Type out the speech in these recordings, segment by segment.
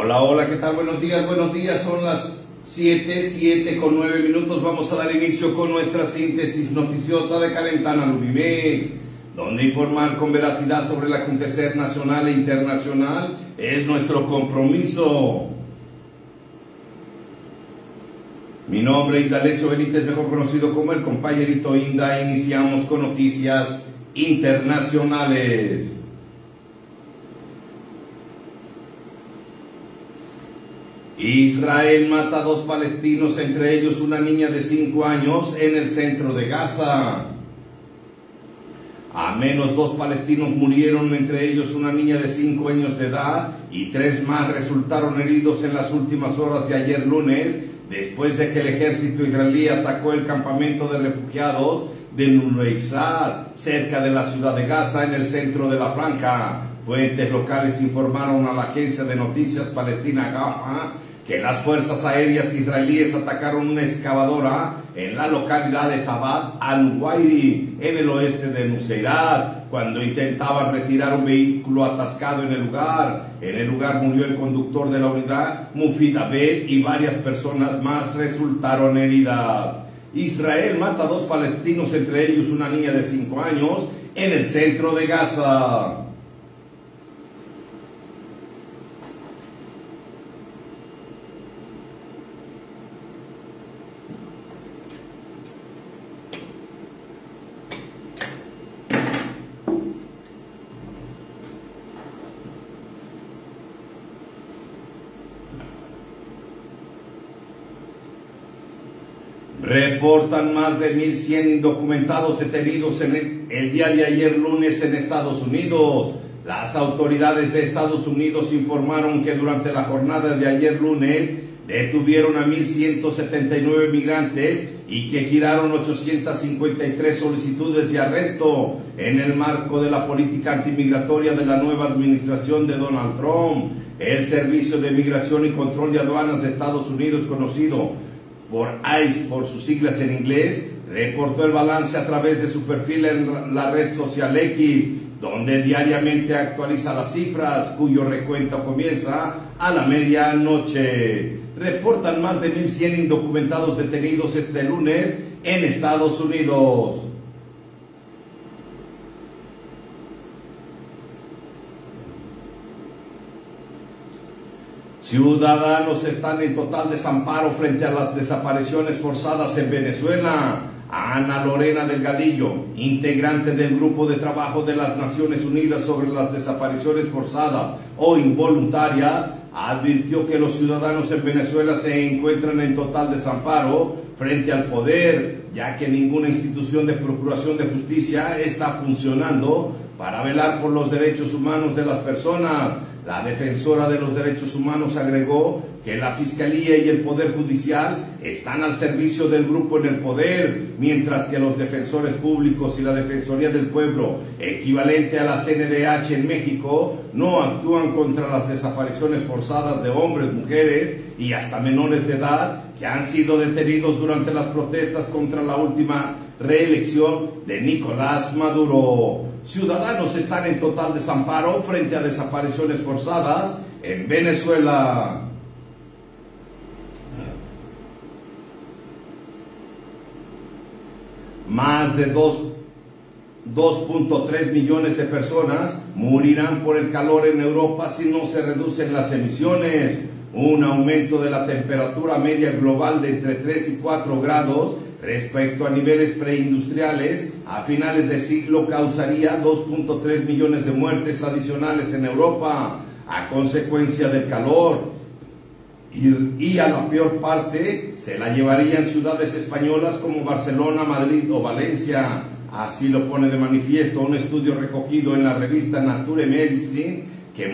Hola, hola, ¿qué tal? Buenos días, son las 7:09. Vamos a dar inicio con nuestra síntesis noticiosa de Calentana Lubimex, donde informar con veracidad sobre el acontecer nacional e internacional es nuestro compromiso. Mi nombre es Indalecio Benítez, mejor conocido como el compañerito Inda. Iniciamos con noticias internacionales. Israel mata a 2 palestinos, entre ellos una niña de 5 años, en el centro de Gaza. Al menos 2 palestinos murieron, entre ellos una niña de 5 años de edad, y 3 más resultaron heridos en las últimas horas de ayer lunes, después de que el ejército israelí atacó el campamento de refugiados de Nuseirat, cerca de la ciudad de Gaza, en el centro de la franja. Fuentes locales informaron a la agencia de noticias palestina GAFA que las fuerzas aéreas israelíes atacaron una excavadora en la localidad de Tabat al-Nuwairi, en el oeste de Nuseirat, cuando intentaban retirar un vehículo atascado en el lugar. En el lugar murió el conductor de la unidad, Mufid Abed, y varias personas más resultaron heridas. Israel mata a 2 palestinos, entre ellos una niña de 5 años, en el centro de Gaza. Reportan más de 1.100 indocumentados detenidos en el día de ayer lunes en Estados Unidos. Las autoridades de Estados Unidos informaron que durante la jornada de ayer lunes detuvieron a 1.179 migrantes y que giraron 853 solicitudes de arresto en el marco de la política antimigratoria de la nueva administración de Donald Trump. El Servicio de Migración y Control de Aduanas de Estados Unidos, conocido por ICE por sus siglas en inglés, reportó el balance a través de su perfil en la red social X, donde diariamente actualiza las cifras, cuyo recuento comienza a la medianoche. Reportan más de 1.100 indocumentados detenidos este lunes en Estados Unidos. Ciudadanos están en total desamparo frente a las desapariciones forzadas en Venezuela. Ana Lorena Delgadillo, integrante del Grupo de Trabajo de las Naciones Unidas sobre las desapariciones forzadas o involuntarias, advirtió que los ciudadanos en Venezuela se encuentran en total desamparo frente al poder, ya que ninguna institución de procuración de justicia está funcionando para velar por los derechos humanos de las personas. La defensora de los derechos humanos agregó que la Fiscalía y el Poder Judicial están al servicio del grupo en el poder, mientras que los defensores públicos y la Defensoría del Pueblo, equivalente a la CNDH en México, no actúan contra las desapariciones forzadas de hombres, mujeres y hasta menores de edad que han sido detenidos durante las protestas contra la última reelección de Nicolás Maduro. Ciudadanos están en total desamparo frente a desapariciones forzadas en Venezuela. Más de 2.3 millones de personas morirán por el calor en Europa si no se reducen las emisiones. Un aumento de la temperatura media global de entre 3 y 4 grados respecto a niveles preindustriales a finales de siglo causaría 2.3 millones de muertes adicionales en Europa a consecuencia del calor, y a la peor parte se la llevarían ciudades españolas como Barcelona, Madrid o Valencia. Así lo pone de manifiesto un estudio recogido en la revista Nature Medicine, que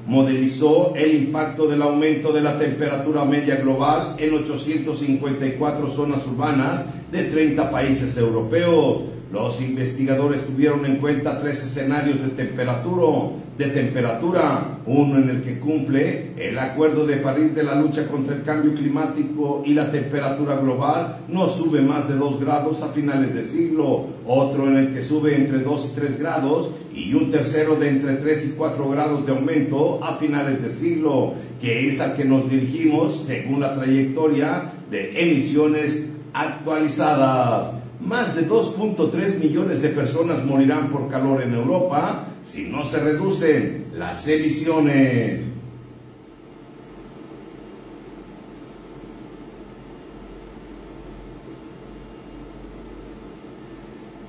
modelizó el impacto del aumento de la temperatura media global en 854 zonas urbanas de 30 países europeos. Los investigadores tuvieron en cuenta 3 escenarios de temperatura, uno en el que cumple el Acuerdo de París de la lucha contra el cambio climático y la temperatura global no sube más de 2 grados a finales de siglo, otro en el que sube entre 2 y 3 grados y un tercero de entre 3 y 4 grados de aumento a finales de siglo, que es al que nos dirigimos según la trayectoria de emisiones actualizadas. Más de 2.3 millones de personas morirán por calor en Europa si no se reducen las emisiones.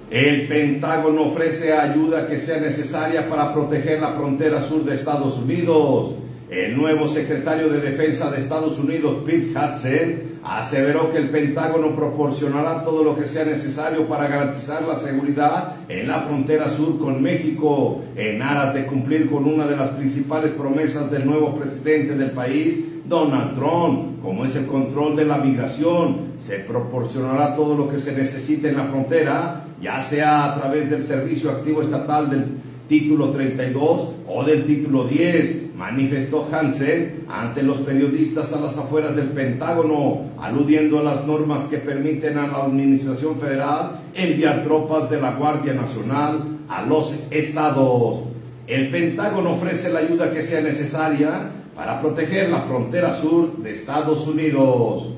El Pentágono ofrece ayuda que sea necesaria para proteger la frontera sur de Estados Unidos. El nuevo secretario de Defensa de Estados Unidos, Pete Hegseth, aseveró que el Pentágono proporcionará todo lo que sea necesario para garantizar la seguridad en la frontera sur con México, en aras de cumplir con una de las principales promesas del nuevo presidente del país, Donald Trump, como es el control de la migración. Se proporcionará todo lo que se necesite en la frontera, ya sea a través del servicio activo estatal del título 32 o del título 10, manifestó Hegseth ante los periodistas a las afueras del Pentágono, aludiendo a las normas que permiten a la Administración Federal enviar tropas de la Guardia Nacional a los estados. El Pentágono ofrece la ayuda que sea necesaria para proteger la frontera sur de Estados Unidos.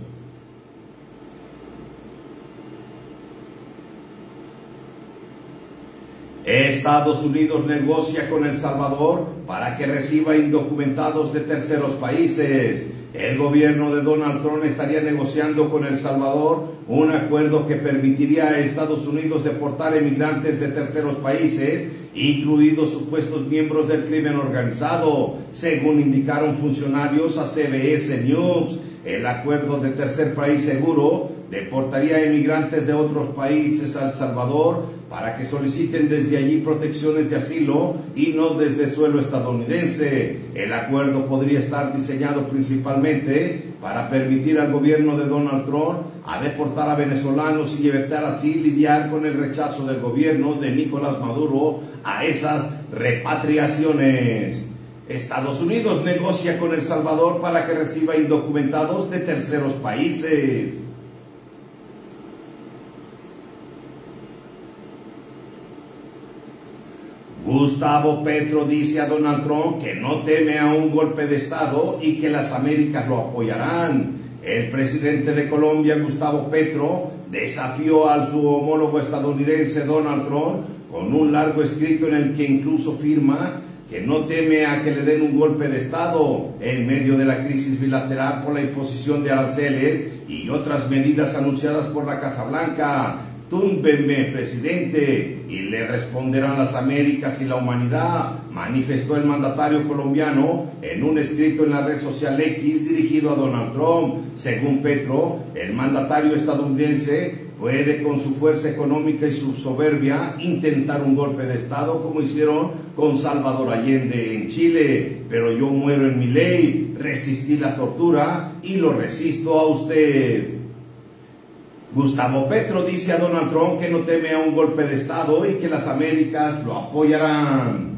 Estados Unidos negocia con El Salvador para que reciba indocumentados de terceros países. El gobierno de Donald Trump estaría negociando con El Salvador un acuerdo que permitiría a Estados Unidos deportar emigrantes de terceros países, incluidos supuestos miembros del crimen organizado, según indicaron funcionarios a CBS News. El acuerdo de tercer país seguro deportaría a emigrantes de otros países a El Salvador para que soliciten desde allí protecciones de asilo y no desde suelo estadounidense. El acuerdo podría estar diseñado principalmente para permitir al gobierno de Donald Trump a deportar a venezolanos y evitar así lidiar con el rechazo del gobierno de Nicolás Maduro a esas repatriaciones. Estados Unidos negocia con El Salvador para que reciba indocumentados de terceros países. Gustavo Petro dice a Donald Trump que no teme a un golpe de Estado y que las Américas lo apoyarán. El presidente de Colombia, Gustavo Petro, desafió a su homólogo estadounidense Donald Trump con un largo escrito en el que incluso firma que no teme a que le den un golpe de Estado en medio de la crisis bilateral por la imposición de aranceles y otras medidas anunciadas por la Casa Blanca. Túmbeme, presidente, y le responderán las Américas y la humanidad, manifestó el mandatario colombiano en un escrito en la red social X dirigido a Donald Trump. Según Petro, el mandatario estadounidense puede con su fuerza económica y su soberbia intentar un golpe de Estado como hicieron con Salvador Allende en Chile, pero yo muero en mi ley, resistí la tortura y lo resisto a usted. Gustavo Petro dice a Donald Trump que no teme a un golpe de Estado y que las Américas lo apoyarán.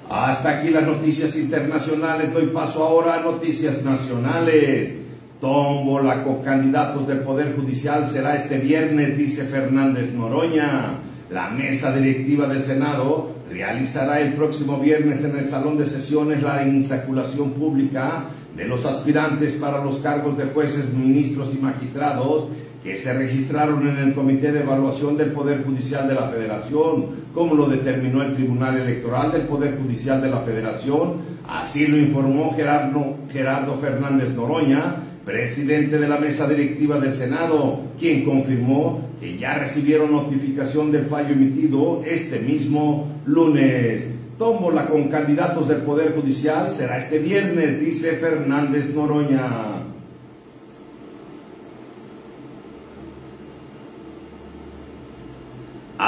Hasta aquí las noticias internacionales. Doy paso ahora a noticias nacionales. Tómbola con candidatos del Poder Judicial será este viernes, dice Fernández Noroña. La mesa directiva del Senado realizará el próximo viernes en el Salón de Sesiones la insaculación pública de los aspirantes para los cargos de jueces, ministros y magistrados que se registraron en el Comité de Evaluación del Poder Judicial de la Federación, como lo determinó el Tribunal Electoral del Poder Judicial de la Federación. Así lo informó Gerardo Fernández Noroña, presidente de la mesa directiva del Senado, quien confirmó que ya recibieron notificación del fallo emitido este mismo lunes. Tómbola con candidatos del Poder Judicial será este viernes, dice Fernández Noroña.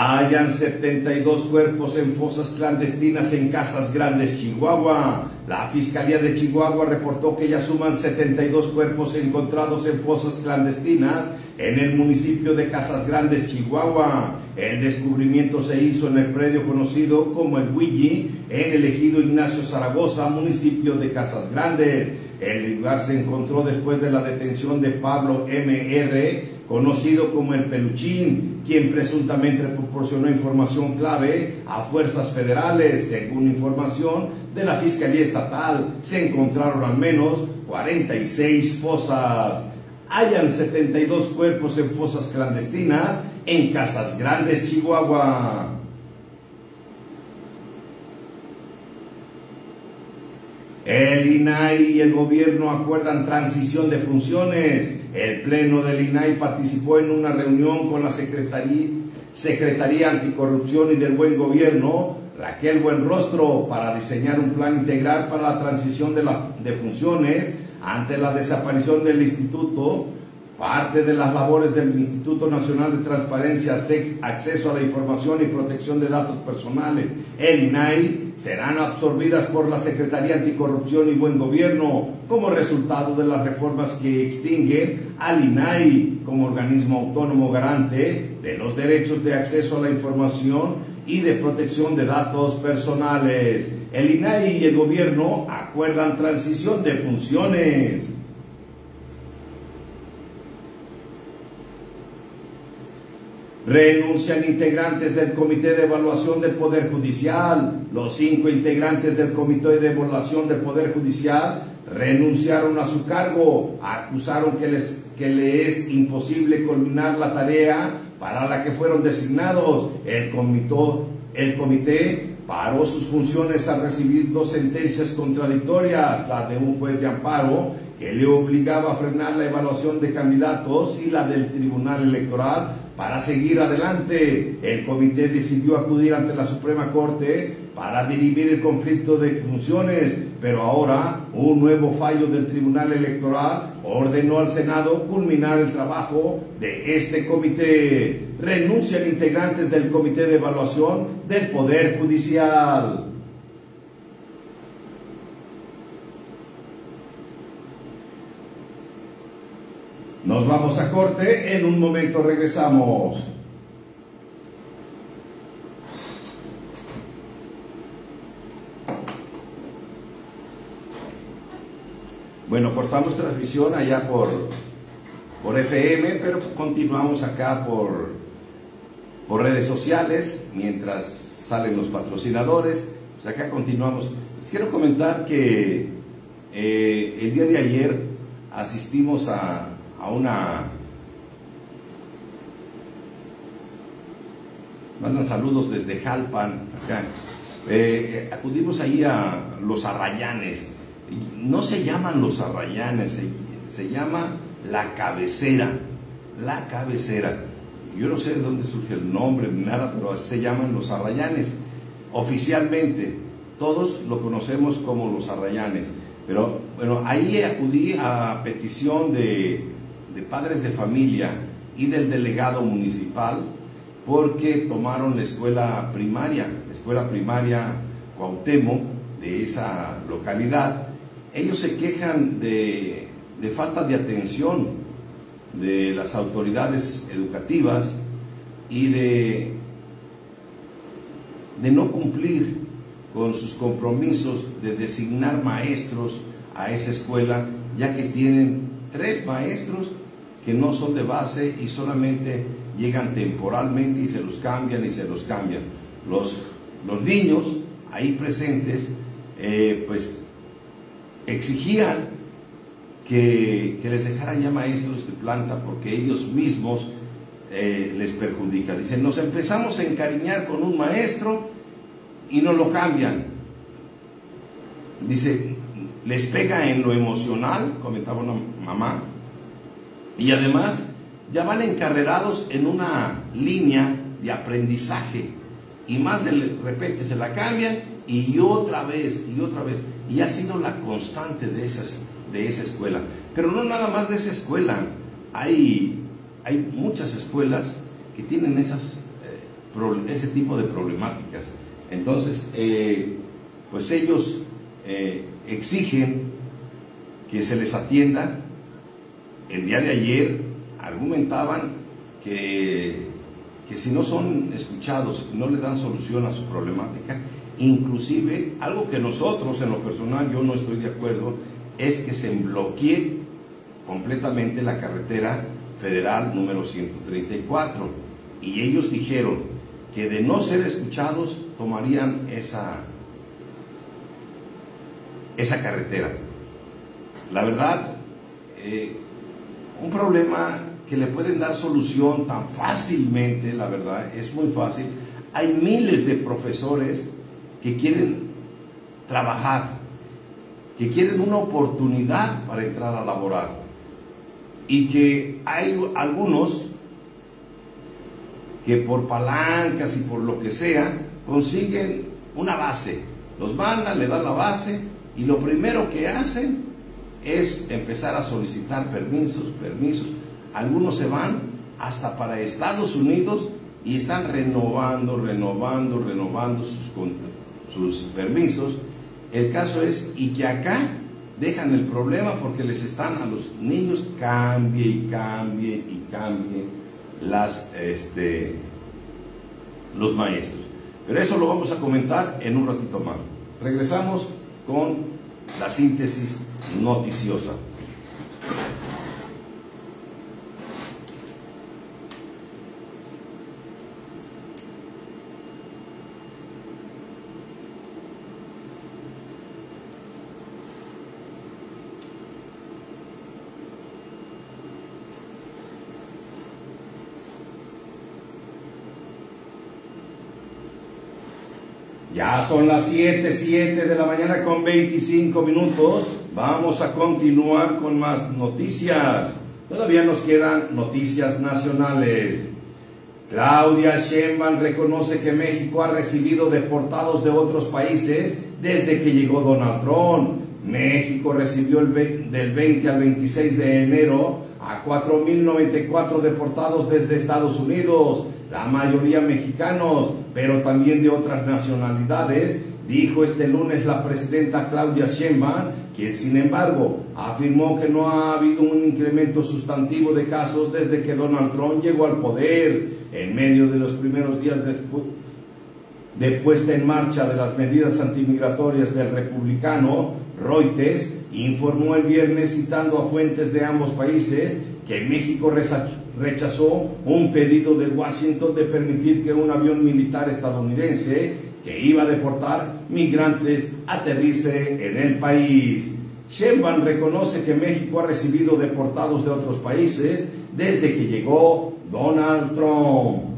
Hallan 72 cuerpos en fosas clandestinas en Casas Grandes, Chihuahua. La Fiscalía de Chihuahua reportó que ya suman 72 cuerpos encontrados en fosas clandestinas en el municipio de Casas Grandes, Chihuahua. El descubrimiento se hizo en el predio conocido como el Huilli, en el ejido Ignacio Zaragoza, municipio de Casas Grandes. El lugar se encontró después de la detención de Pablo M.R., conocido como el Peluchín, quien presuntamente proporcionó información clave a fuerzas federales. Según información de la Fiscalía Estatal, se encontraron al menos 46 fosas. Hallan 72 cuerpos en fosas clandestinas en Casas Grandes, Chihuahua. El INAI y el gobierno acuerdan transición de funciones. El Pleno del INAI participó en una reunión con la Secretaría Anticorrupción y del Buen Gobierno, Raquel Buenrostro, para diseñar un plan integral para la transición de funciones ante la desaparición del instituto. Parte de las labores del Instituto Nacional de Transparencia, Acceso a la Información y Protección de Datos Personales, el INAI, serán absorbidas por la Secretaría Anticorrupción y Buen Gobierno como resultado de las reformas que extinguen al INAI como organismo autónomo garante de los derechos de acceso a la información y de protección de datos personales. El INAI y el gobierno acuerdan transición de funciones. Renuncian integrantes del Comité de Evaluación del Poder Judicial. Los 5 integrantes del Comité de Evaluación del Poder Judicial renunciaron a su cargo. Acusaron que le es imposible culminar la tarea para la que fueron designados. El comité paró sus funciones al recibir 2 sentencias contradictorias, la de un juez de amparo que le obligaba a frenar la evaluación de candidatos y la del Tribunal Electoral para seguir adelante. El comité decidió acudir ante la Suprema Corte para dirimir el conflicto de funciones, pero ahora un nuevo fallo del Tribunal Electoral ordenó al Senado culminar el trabajo de este comité. Renuncian integrantes del Comité de Evaluación del Poder Judicial. Nos vamos a corte, en un momento regresamos. Bueno, cortamos transmisión allá por FM, pero continuamos acá por redes sociales, mientras salen los patrocinadores. Pues acá continuamos. Les quiero comentar que el día de ayer asistimos a una... Mandan saludos desde Jalpan, acá. Acudimos ahí a los Arrayanes. No se llaman los Arrayanes, se llama La Cabecera. La Cabecera. Yo no sé de dónde surge el nombre ni nada, pero se llaman los Arrayanes. Oficialmente, todos lo conocemos como los Arrayanes. Pero bueno, ahí acudí a petición de padres de familia y del delegado municipal, porque tomaron la escuela primaria Cuauhtémoc de esa localidad. Ellos se quejan de falta de atención de las autoridades educativas y de no cumplir con sus compromisos de designar maestros a esa escuela, ya que tienen 3 maestros que no son de base y solamente llegan temporalmente y se los cambian y se los cambian. Los niños ahí presentes pues exigían que les dejaran ya maestros de planta, porque ellos mismos les perjudica. Dicen, nos empezamos a encariñar con un maestro y no lo cambian. Dice, les pega en lo emocional, comentaba una mamá, y además ya van encarrerados en una línea de aprendizaje, y más de repente se la cambian y otra vez, y ha sido la constante de esa escuela. Pero no nada más de esa escuela, hay muchas escuelas que tienen ese tipo de problemáticas. Entonces, pues ellos exigen que se les atienda. El día de ayer argumentaban que si no son escuchados, no le dan solución a su problemática, inclusive algo que nosotros en lo personal yo no estoy de acuerdo, es que se bloquee completamente la carretera federal número 134, y ellos dijeron que de no ser escuchados tomarían esa carretera. La verdad, un problema que le pueden dar solución tan fácilmente, la verdad, es muy fácil. Hay miles de profesores que quieren trabajar, que quieren una oportunidad para entrar a laborar, y que hay algunos que por palancas y por lo que sea consiguen una base, los mandan, le dan la base, y lo primero que hacen es empezar a solicitar permisos. Algunos se van hasta para Estados Unidos y están renovando sus permisos. El caso es, y que acá dejan el problema porque les están a los niños cambie los maestros. Pero eso lo vamos a comentar en un ratito más. Regresamos con la síntesis noticiosa. Ya son las 7 de la mañana con 25 minutos. Vamos a continuar con más noticias. Todavía nos quedan noticias nacionales. Claudia Sheinbaum reconoce que México ha recibido deportados de otros países desde que llegó Donald Trump. México recibió del 20 al 26 de enero a 4.094 deportados desde Estados Unidos, la mayoría mexicanos, pero también de otras nacionalidades, dijo este lunes la presidenta Claudia Sheinbaum, quien sin embargo afirmó que no ha habido un incremento sustantivo de casos desde que Donald Trump llegó al poder. En medio de los primeros días de puesta en marcha de las medidas antimigratorias del republicano, Reuters informó el viernes, citando a fuentes de ambos países, que México rechazó un pedido de Washington de permitir que un avión militar estadounidense que iba a deportar migrantes aterrice en el país. Sheinbaum reconoce que México ha recibido deportados de otros países desde que llegó Donald Trump.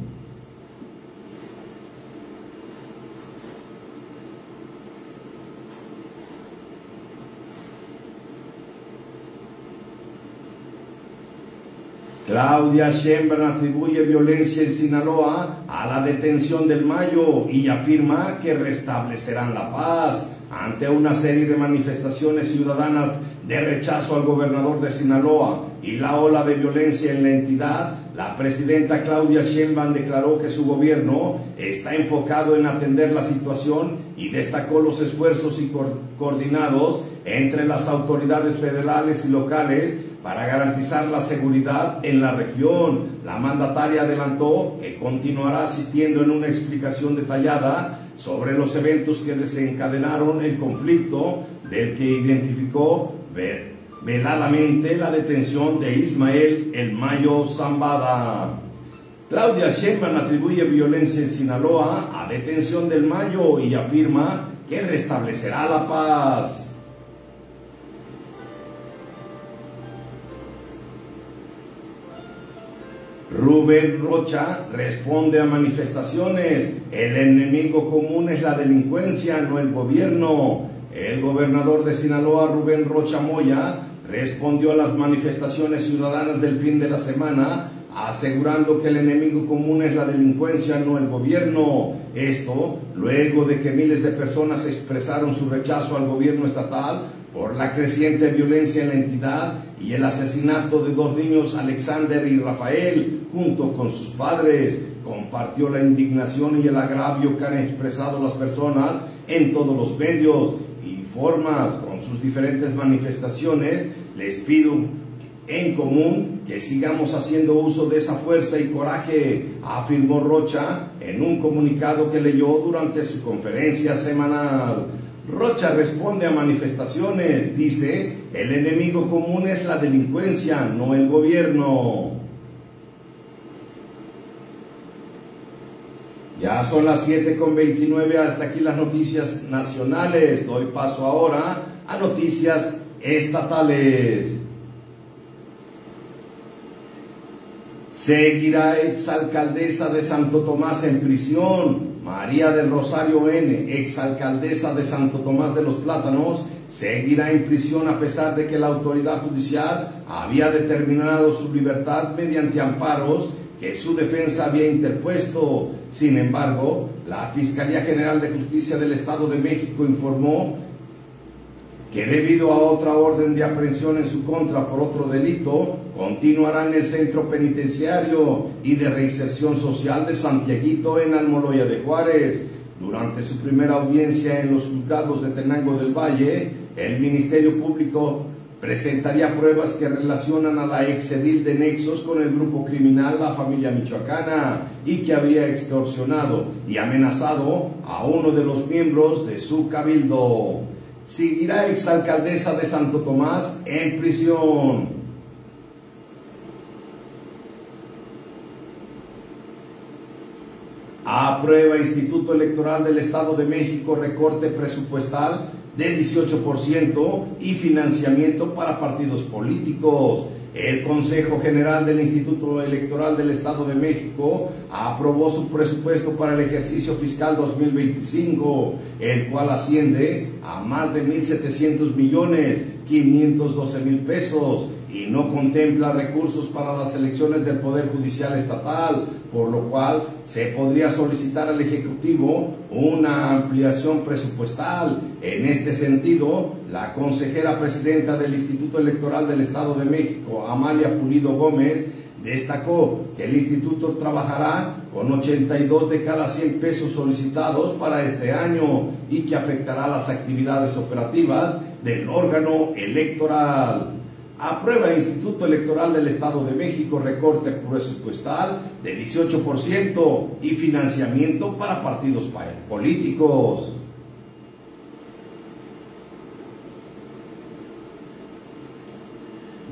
Claudia Sheinbaum atribuye violencia en Sinaloa a la detención del Mayo y afirma que restablecerán la paz. Ante una serie de manifestaciones ciudadanas de rechazo al gobernador de Sinaloa y la ola de violencia en la entidad, la presidenta Claudia Sheinbaum declaró que su gobierno está enfocado en atender la situación y destacó los esfuerzos coordinados entre las autoridades federales y locales para garantizar la seguridad en la región. La mandataria adelantó que continuará asistiendo en una explicación detallada sobre los eventos que desencadenaron el conflicto, del que identificó veladamente la detención de Ismael El Mayo Zambada. Claudia Sheinbaum atribuye violencia en Sinaloa a detención del Mayo y afirma que restablecerá la paz. Rubén Rocha responde a manifestaciones. El enemigo común es la delincuencia, no el gobierno. El gobernador de Sinaloa, Rubén Rocha Moya, respondió a las manifestaciones ciudadanas del fin de la semana, asegurando que el enemigo común es la delincuencia, no el gobierno. Esto luego de que miles de personas expresaron su rechazo al gobierno estatal por la creciente violencia en la entidad y el asesinato de dos niños, Alexander y Rafael, junto con sus padres. compartió la indignación y el agravio que han expresado las personas en todos los medios y formas con sus diferentes manifestaciones. Les pido en común que sigamos haciendo uso de esa fuerza y coraje, afirmó Rocha en un comunicado que leyó durante su conferencia semanal. Rocha responde a manifestaciones, dice: el enemigo común es la delincuencia, no el gobierno. Ya son las 7:29, hasta aquí las noticias nacionales. Doy paso ahora a noticias estatales. Seguirá exalcaldesa de Santo Tomás en prisión. María del Rosario N., exalcaldesa de Santo Tomás de los Plátanos, seguirá en prisión a pesar de que la autoridad judicial había determinado su libertad mediante amparos que su defensa había interpuesto. Sin embargo, la Fiscalía General de Justicia del Estado de México informó que debido a otra orden de aprehensión en su contra por otro delito, continuará en el centro penitenciario y de reinserción social de Santiaguito en Almoloya de Juárez. Durante su primera audiencia en los juzgados de Tenango del Valle, el Ministerio Público presentaría pruebas que relacionan a la exedil de nexos con el grupo criminal La Familia Michoacana y que había extorsionado y amenazado a uno de los miembros de su cabildo. Seguirá exalcaldesa de Santo Tomás en prisión. Aprueba Instituto Electoral del Estado de México recorte presupuestal de 18% y financiamiento para partidos políticos. El Consejo General del Instituto Electoral del Estado de México aprobó su presupuesto para el ejercicio fiscal 2025, el cual asciende a más de 1,700,512,000 pesos y no contempla recursos para las elecciones del Poder Judicial Estatal, por lo cual se podría solicitar al Ejecutivo una ampliación presupuestal. En este sentido, la consejera presidenta del Instituto Electoral del Estado de México, Amalia Pulido Gómez, destacó que el instituto trabajará con 82 de cada 100 pesos solicitados para este año y que afectará las actividades operativas del órgano electoral. Aprueba Instituto Electoral del Estado de México recorte presupuestal de 18% y financiamiento para partidos políticos.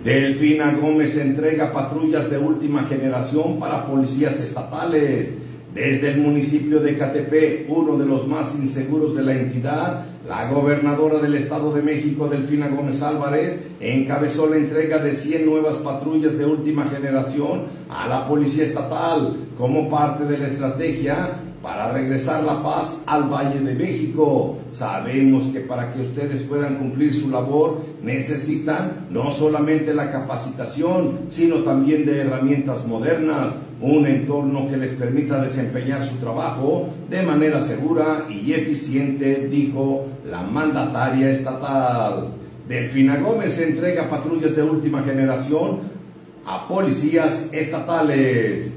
Delfina Gómez entrega patrullas de última generación para policías estatales. Desde el municipio de Ecatepec, uno de los más inseguros de la entidad, la gobernadora del Estado de México, Delfina Gómez Álvarez, encabezó la entrega de 100 nuevas patrullas de última generación a la Policía Estatal como parte de la estrategia para regresar la paz al Valle de México. Sabemos que para que ustedes puedan cumplir su labor necesitan no solamente la capacitación, sino también de herramientas modernas, un entorno que les permita desempeñar su trabajo de manera segura y eficiente, dijo la mandataria estatal. Delfina Gómez entrega patrullas de última generación a policías estatales.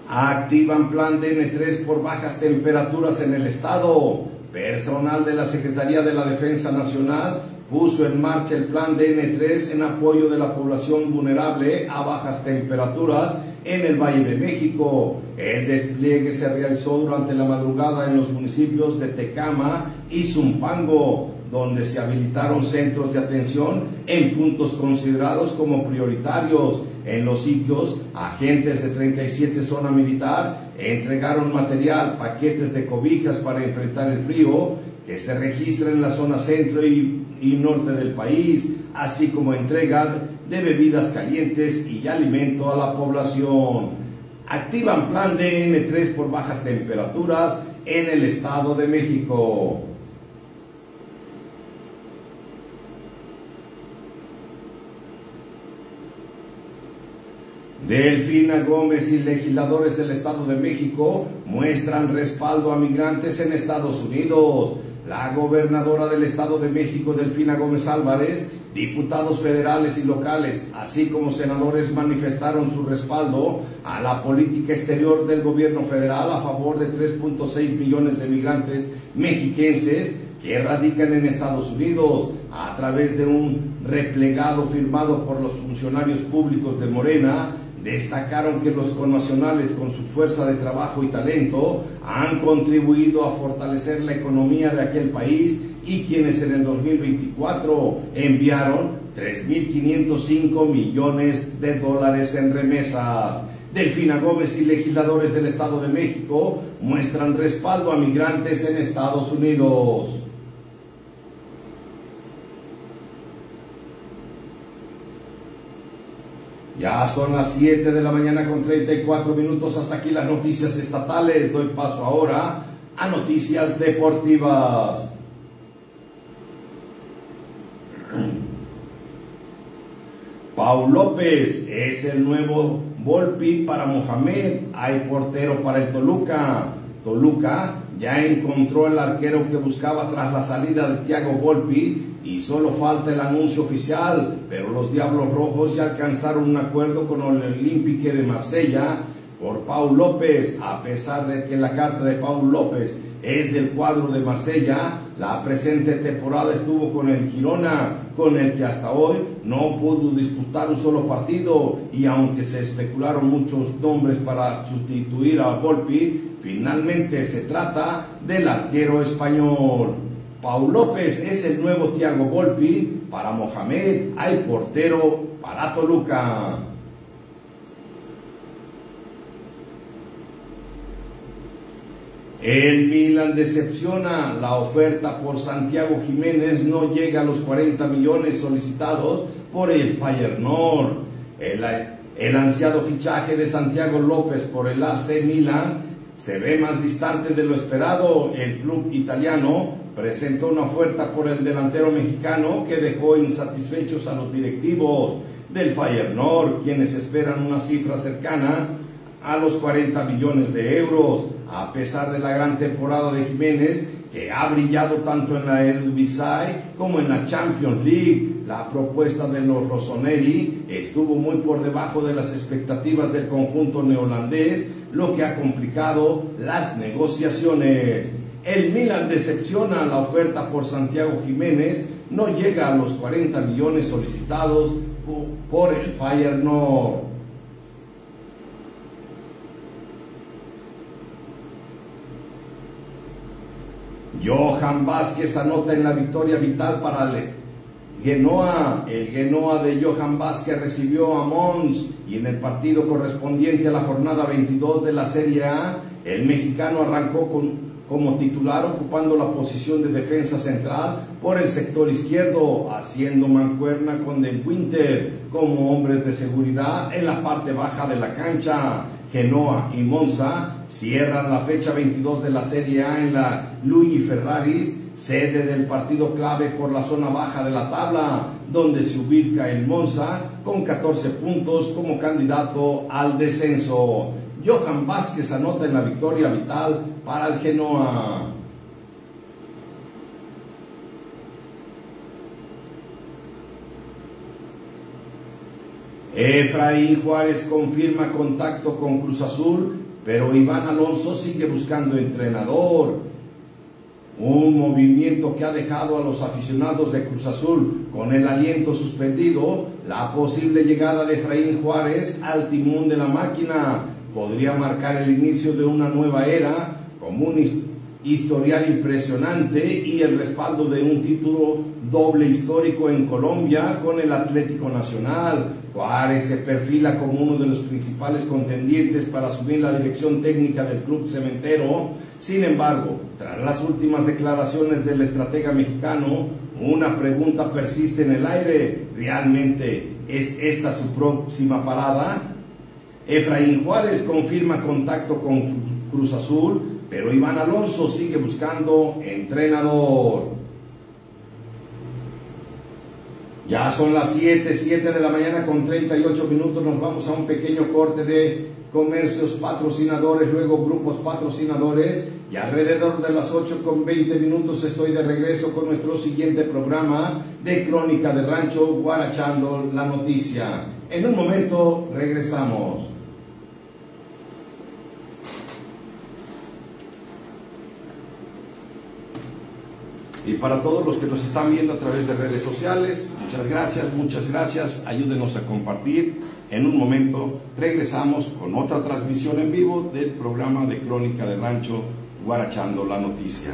Activan plan DN3 por bajas temperaturas en el estado. Personal de la Secretaría de la Defensa Nacional puso en marcha el plan DN3 en apoyo de la población vulnerable a bajas temperaturas en el Valle de México. El despliegue se realizó durante la madrugada en los municipios de Tecama y Zumpango, donde se habilitaron centros de atención en puntos considerados como prioritarios. En los sitios, agentes de 37 Zona Militar entregaron material, paquetes de cobijas para enfrentar el frío que se registra en la zona centro y norte del país, así como entrega de bebidas calientes y alimento a la población. Activan plan DN3 por bajas temperaturas en el Estado de México. Delfina Gómez y legisladores del Estado de México muestran respaldo a migrantes en Estados Unidos. La gobernadora del Estado de México, Delfina Gómez Álvarez, diputados federales y locales, así como senadores, manifestaron su respaldo a la política exterior del gobierno federal a favor de 3.6 millones de migrantes mexiquenses que radican en Estados Unidos. A través de un replegado firmado por los funcionarios públicos de Morena, destacaron que los connacionales, con su fuerza de trabajo y talento, han contribuido a fortalecer la economía de aquel país, y quienes en el 2024 enviaron 3.505 millones de dólares en remesas. Delfina Gómez y legisladores del Estado de México muestran respaldo a migrantes en Estados Unidos. Ya son las 7 de la mañana con 34 minutos. Hasta aquí las noticias estatales. Doy paso ahora a noticias deportivas. Pau López es el nuevo Volpi para Mohamed. Hay portero para el Toluca. Toluca ya encontró el arquero que buscaba tras la salida de Thiago Volpi y solo falta el anuncio oficial, pero los Diablos Rojos ya alcanzaron un acuerdo con el Olympique de Marsella por Pau López. A pesar de que la carta de Pau López es del cuadro de Marsella, la presente temporada estuvo con el Girona, con el que hasta hoy no pudo disputar un solo partido, y aunque se especularon muchos nombres para sustituir a Volpi, finalmente se trata del arquero español. Pau López es el nuevo Thiago Volpi para Mohamed. Hay portero para Toluca. El Milan decepciona. La oferta por Santiago Jiménez no llega a los 40 millones solicitados por el Feyenoord. El ansiado fichaje de Santiago López por el AC Milan se ve más distante de lo esperado. El club italiano presentó una oferta por el delantero mexicano que dejó insatisfechos a los directivos del Feyenoord, quienes esperan una cifra cercana a los 40 millones de euros. A pesar de la gran temporada de Jiménez, que ha brillado tanto en la Eredivisie como en la Champions League, la propuesta de los rossoneri estuvo muy por debajo de las expectativas del conjunto neolandés, lo que ha complicado las negociaciones. El Milan decepciona. La oferta por Santiago Jiménez no llega a los 40 millones solicitados por el Feyenoord. Johan Vázquez anota en la victoria vital para el Genoa. El Genoa de Johan Vázquez recibió a Mons, y en el partido correspondiente a la jornada 22 de la Serie A, el mexicano arrancó como titular, ocupando la posición de defensa central por el sector izquierdo, haciendo mancuerna con De Winter como hombres de seguridad en la parte baja de la cancha. Genoa y Monza cierran la fecha 22 de la Serie A en la Luigi Ferraris, sede del partido clave por la zona baja de la tabla, donde se ubica el Monza con 14 puntos como candidato al descenso. Johan Vázquez anota en la victoria vital para el Genoa. Efraín Juárez confirma contacto con Cruz Azul, pero Iván Alonso sigue buscando entrenador. Un movimiento que ha dejado a los aficionados de Cruz Azul con el aliento suspendido. La posible llegada de Efraín Juárez al timón de la máquina podría marcar el inicio de una nueva era, como un historial impresionante y el respaldo de un título doble histórico en Colombia con el Atlético Nacional. Juárez se perfila como uno de los principales contendientes para asumir la dirección técnica del club cementero. Sin embargo, tras las últimas declaraciones del estratega mexicano, una pregunta persiste en el aire. ¿Realmente es esta su próxima parada? Efraín Juárez confirma contacto con Cruz Azul, pero Iván Alonso sigue buscando entrenador. Ya son las 7 de la mañana con 38 minutos. Nos vamos a un pequeño corte de comercios patrocinadores, luego grupos patrocinadores. Y alrededor de las 8 con 20 minutos estoy de regreso con nuestro siguiente programa de Crónica de Rancho, Guarachando la Noticia. En un momento regresamos. Y para todos los que nos están viendo a través de redes sociales, muchas gracias, ayúdenos a compartir. En un momento regresamos con otra transmisión en vivo del programa de Crónica de Rancho, Guarachando la Noticia.